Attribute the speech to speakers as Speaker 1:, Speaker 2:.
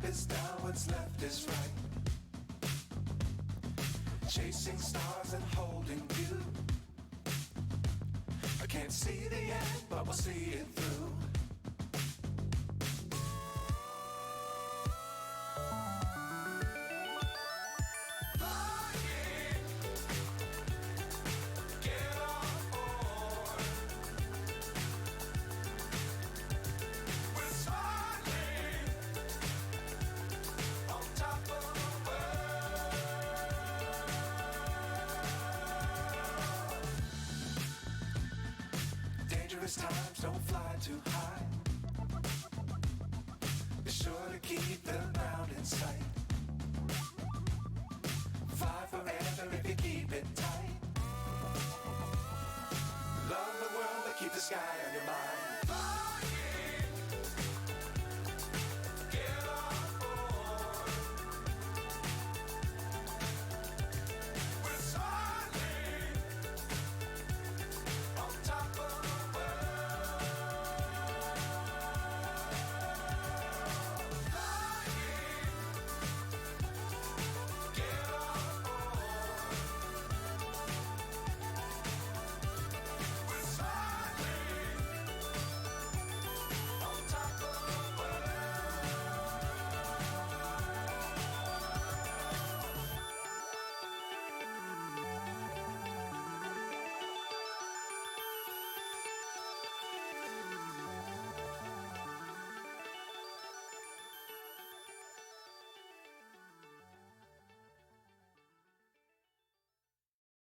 Speaker 1: is down, what's left is right. Chasing stars and holding you. I can't see the end, but we'll see it through. Times don't fly too high. Be sure to keep the ground in sight. Fly forever if you keep it tight. Love the world, but keep the sky on your mind.